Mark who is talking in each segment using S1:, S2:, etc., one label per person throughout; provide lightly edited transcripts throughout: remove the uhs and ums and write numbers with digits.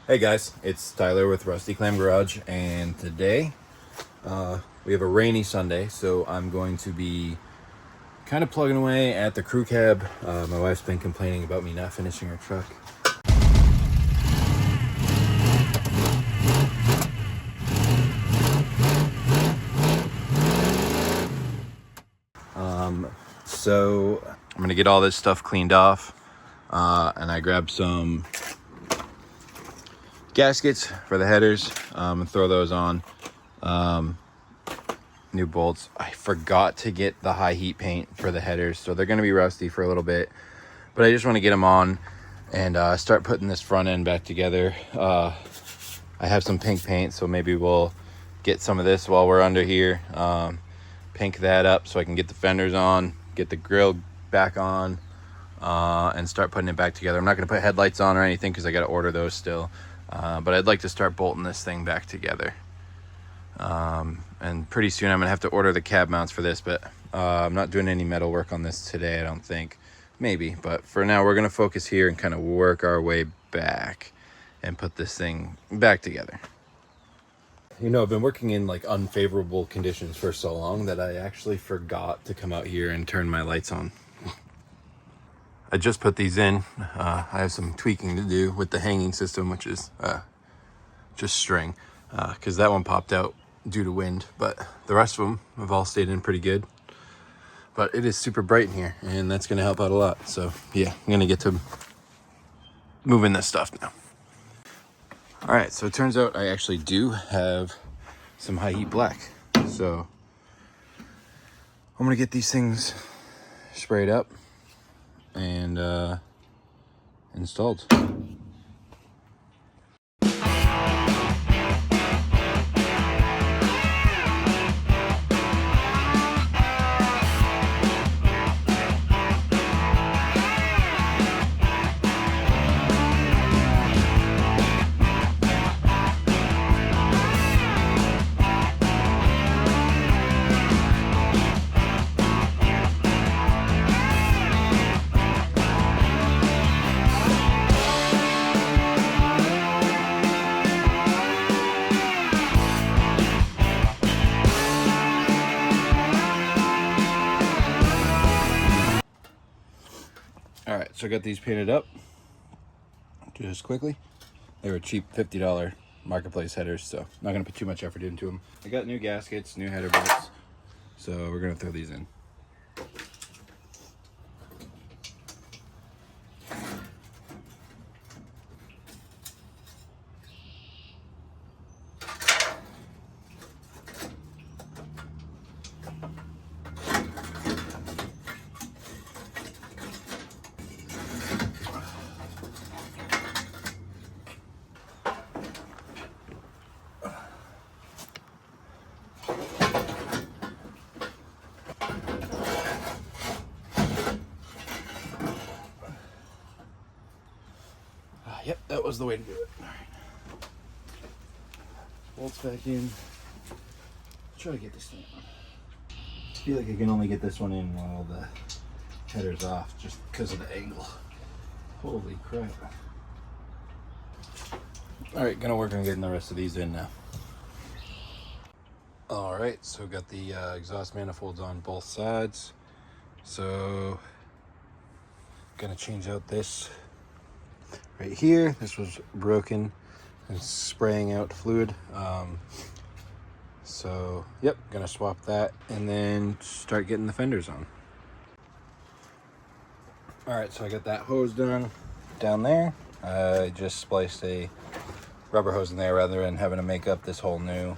S1: Hey guys, it's Tyler with Rusty Clam Garage, and today we have a rainy Sunday, so I'm going to be kind of plugging away at the crew cab. My wife's been complaining about me not finishing her truck. So I'm gonna get all this stuff cleaned off, and I grabbed some gaskets for the headers and throw those on. New bolts. I forgot to get the high heat paint for the headers, so they're going to be rusty for a little bit, but I just want to get them on and start putting this front end back together. I have some pink paint, so maybe we'll get some of this while we're under here, pink that up so I can get the fenders on, get the grill back on, and start putting it back together. I'm not going to put headlights on or anything because I got to order those still, but I'd like to start bolting this thing back together. And pretty soon I'm gonna have to order the cab mounts for this, but I'm not doing any metal work on this today, I don't think. Maybe, but for now we're gonna focus here and kind of work our way back and put this thing back together. You know, I've been working in like unfavorable conditions for so long that I actually forgot to come out here and turn my lights on. I just put these in. I have some tweaking to do with the hanging system, which is just string, because that one popped out due to wind, but the rest of them have all stayed in pretty good. But it is super bright in here, and that's going to help out a lot. So yeah, I'm going to get to moving this stuff now. All right, so it turns out I actually do have some high heat black, so I'm going to get these things sprayed up and installed. All right, so I got these painted up just quickly. They were cheap $50 marketplace headers, so not gonna put too much effort into them. I got new gaskets, new header bolts, so we're gonna throw these in. Yep, that was the way to do it. All right. Bolts back in. Try to get this thing on. I feel like I can only get this one in while the header's off just because of the angle. Holy crap. All right, gonna work on getting the rest of these in now. All right, so got the exhaust manifolds on both sides. So gonna change out this right here. This was broken and spraying out fluid. So yep, gonna swap that and then start getting the fenders on. All right, so I got that hose done down there. I just spliced a rubber hose in there rather than having to make up this whole new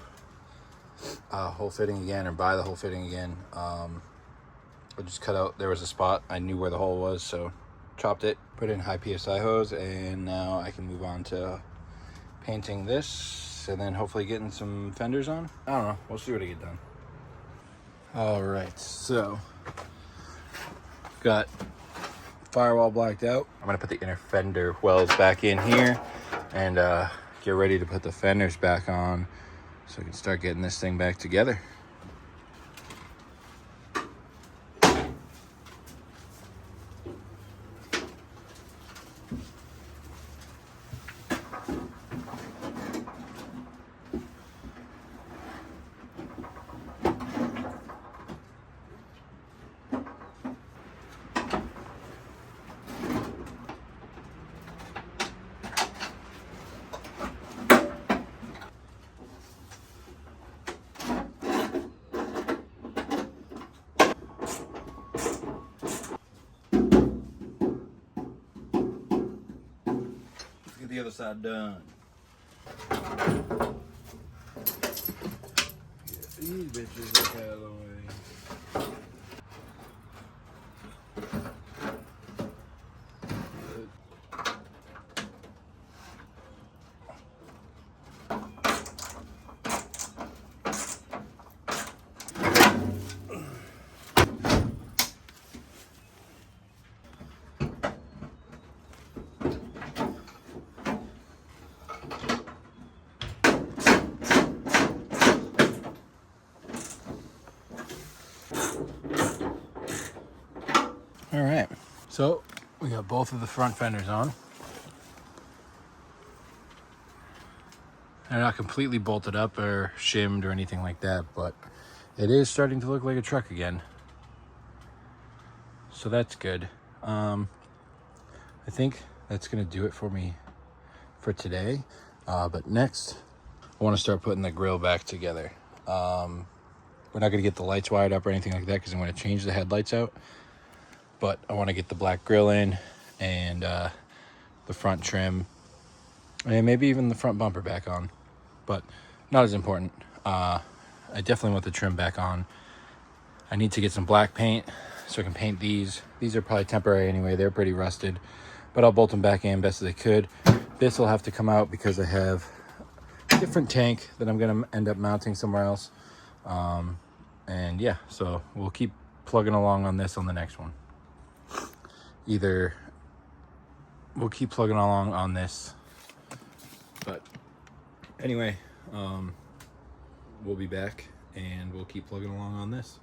S1: hole fitting again or buy the whole fitting again. I just cut out, there was a spot, I knew where the hole was, so chopped it, put in high PSI hose, and now I can move on to painting this and then hopefully getting some fenders on. I don't know, we'll see what I get done. All right, so got firewall blacked out. I'm gonna put the inner fender wells back in here and get ready to put the fenders back on so I can start getting this thing back together.
S2: other side done. Get these bitches out of the way.
S1: All right, so we got both of the front fenders on. They're not completely bolted up or shimmed or anything like that, but it is starting to look like a truck again. So that's good. I think that's gonna do it for me for today. But next, I wanna start putting the grill back together. We're not gonna get the lights wired up or anything like that because I'm gonna change the headlights out. But I wanna get the black grill in and the front trim and maybe even the front bumper back on, but not as important. I definitely want the trim back on. I need to get some black paint so I can paint these. These are probably temporary anyway. They're pretty rusted, but I'll bolt them back in best as I could. This will have to come out because I have a different tank that I'm gonna end up mounting somewhere else. And yeah, so we'll keep plugging along on this on the next one. Either we'll keep plugging along on this, but anyway, we'll be back and we'll keep plugging along on this.